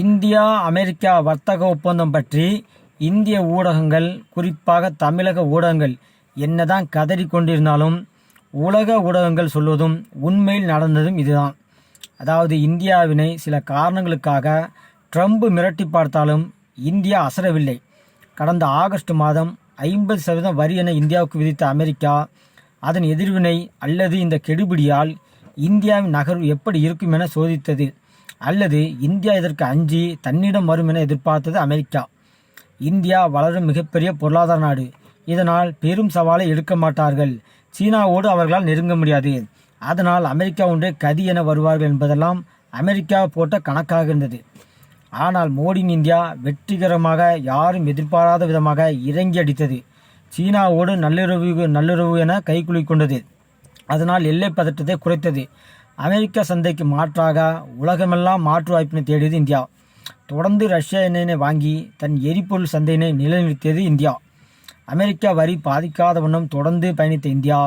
India America வர்த்தக ஒப்பந்தம் பற்றி இந்திய ஊடகங்கள், குறிப்பாக தமிழக ஊடகங்கள் என்னதான் கதறி கொண்டிருந்தாலும் உலக ஊடகங்கள் சொல்வதும் உண்மையில் நடந்ததும் இதுதான். அதாவது இந்தியாவினை சில காரணங்களுக்காக ட்ரம்ப் மிரட்டி பார்த்தாலும் இந்தியா அசரவில்லை. கடந்த ஆகஸ்ட் மாதம் 50% வரி என இந்தியாவுக்கு விதித்த அமெரிக்கா அதன் எதிர்வினை அல்லது இந்த கெடுபிடியால் இந்தியாவின் நகர்வு எப்படி இருக்கும் என சோதித்தது. அல்லது இந்தியா இதற்கு அஞ்சி தன்னிடம் வரும் என எதிர்பார்த்தது அமெரிக்கா. இந்தியா வளரும் மிகப்பெரிய பொருளாதார நாடு. இதனால் பெரும் சவாலை எடுக்க மாட்டார்கள். சீனாவோடு அவர்களால் நெருங்க முடியாது. அதனால் அமெரிக்கா ஒன்றே கதி என வருவார்கள் என்பதெல்லாம் அமெரிக்கா போட்ட கணக்காக இருந்தது. ஆனால் மோடியின் இந்தியா வெற்றிகரமாக யாரும் எதிர்பாராத விதமாக இறங்கி அடித்தது. சீனாவோடு நல்லுறவு என கைக்குலி கொண்டது. அதனால் எல்லை பதற்றத்தை குறைத்தது. அமெரிக்க சந்தைக்கு மாற்றாக உலகமெல்லாம் மாற்று வாய்ப்பினை தேடியது இந்தியா. தொடர்ந்து ரஷ்யா எண்ணெயினை வாங்கி தன் எரிபொருள் சந்தையினை நிலைநிறுத்தியது இந்தியா. அமெரிக்கா வரி பாதிக்காத வண்ணம் தொடர்ந்து பயணித்த இந்தியா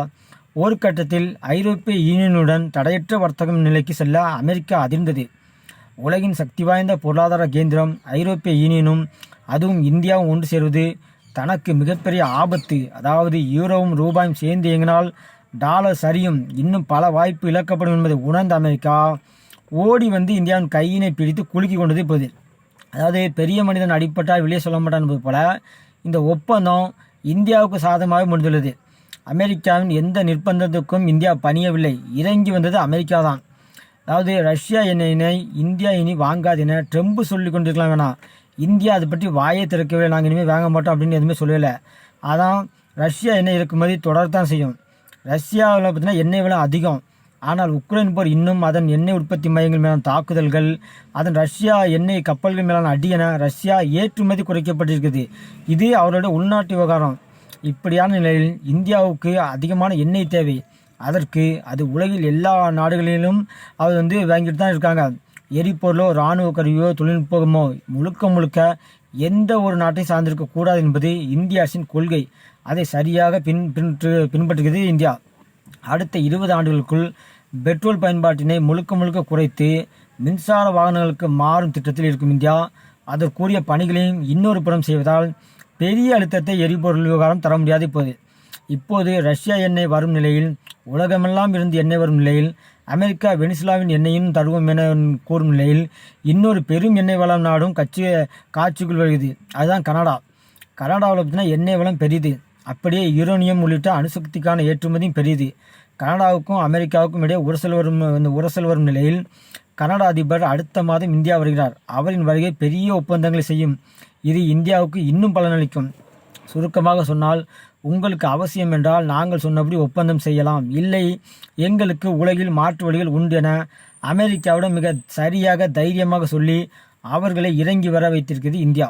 ஒரு கட்டத்தில் ஐரோப்பிய யூனியனுடன் தடையற்ற வர்த்தகம் நிலைக்கு செல்ல அமெரிக்கா அதிர்ந்தது. உலகின் சக்தி வாய்ந்த பொருளாதார கேந்திரம் ஐரோப்பிய யூனியனும் அதுவும் இந்தியாவும் ஒன்று சேருவது தனக்கு மிகப்பெரிய ஆபத்து. அதாவது யூரோவும் ரூபாயும் சேர்ந்து இயங்கினால் டாலர் சரியும், இன்னும் பல வாய்ப்பு இழக்கப்படும் என்பதை உணர்ந்த அமெரிக்கா ஓடி வந்து இந்தியாவின் கையினை பிடித்து குலுக்கி கொண்டது இப்போது. அதாவது பெரிய மனிதன் அடிப்பட்டால் வெளியே சொல்ல மாட்டான் என்பது போல இந்த ஒப்பந்தம் இந்தியாவுக்கு சாதகமாக முடிந்துள்ளது. அமெரிக்காவின் எந்த நிர்பந்தத்துக்கும் இந்தியா பணியவில்லை. இறங்கி வந்தது அமெரிக்கா தான். அதாவது ரஷ்யா எண்ணெயினை இந்தியா இனி வாங்காது என ட்ரம்ப் சொல்லி கொண்டிருக்கலாம். வேணாம், இந்தியா அதை பற்றி வாயை திறக்கவே, நாங்கள் இனிமேல் வாங்க மாட்டோம் அப்படின்னு எதுவுமே சொல்லலை. அதான் ரஷ்யா எண்ணெய் இறக்குமதி தொடர்தான் செய்யும். ரஷ்யாவில் பார்த்தீங்கன்னா எண்ணெய் விலை அதிகம். ஆனால் உக்ரைன் போர் இன்னும் அதன் எண்ணெய் உற்பத்தி மையங்கள் மீதான தாக்குதல்கள், அதன் ரஷ்யா எண்ணெய் கப்பல்கள் மீதான அடி என ரஷ்யா ஏற்றுமதி குறைக்கப்பட்டிருக்குது. இது அவரோட உள்நாட்டு விவகாரம். இப்படியான நிலையில் இந்தியாவுக்கு அதிகமான எண்ணெய் தேவை. அதற்கு அது உலகில் எல்லா நாடுகளிலும் அவர் வாங்கிட்டு தான் இருக்காங்க. எரிபொருளோ இராணுவ கருவியோ தொழில்நுட்பமோ முழுக்க எந்த ஒரு நாட்டை சார்ந்திருக்கக்கூடாது என்பது இந்திய அரசின் கொள்கை. அதை சரியாக பின்பற்றுகிறது இந்தியா. அடுத்த 20 ஆண்டுகளுக்குள் பெட்ரோல் பயன்பாட்டினை முழுக்க குறைத்து மின்சார வாகனங்களுக்கு மாறும் திட்டத்தில் இருக்கும் இந்தியா. அதற்குரிய பணிகளையும் இன்னொரு புறம் செய்வதால் பெரிய அழுத்தத்தை எரிபொருள் விவகாரம் தர முடியாது. இப்போது ரஷ்யா எண்ணெய் வரும் நிலையில், உலகமெல்லாம் இருந்து எண்ணெய் வரும் நிலையில், அமெரிக்கா வெனிசுலாவின் எண்ணெயும் தருவோம் என கூறும் நிலையில் இன்னொரு பெரும் எண்ணெய் வளம் நாடும் காட்சிக்குள் வருகிறது. அதுதான் கனடா. கனடாவில் பார்த்தீங்கன்னா எண்ணெய் வளம் பெரியது. அப்படியே யுரேனியம் உள்ளிட்ட அணுசக்திக்கான ஏற்றுமதியும் பெரியது. கனடாவுக்கும் அமெரிக்காவுக்கும் இடையே உரசல் வரும் நிலையில் கனடா அதிபர் அடுத்த மாதம் இந்தியா வருகிறார். அவரின் வருகை பெரிய ஒப்பந்தங்களை செய்யும். இது இந்தியாவுக்கு இன்னும் பலனளிக்கும். சுருக்கமாக சொன்னால், உங்களுக்கு அவசியம் என்றால் நாங்கள் சொன்னபடி ஒப்பந்தம் செய்யலாம், இல்லை எங்களுக்கு உலகில் மாற்று வழிகள் உண்டு என அமெரிக்காவிடம் மிக சரியாக தைரியமாக சொல்லி அவர்களை இறங்கி வர வைத்திருக்கிறது இந்தியா.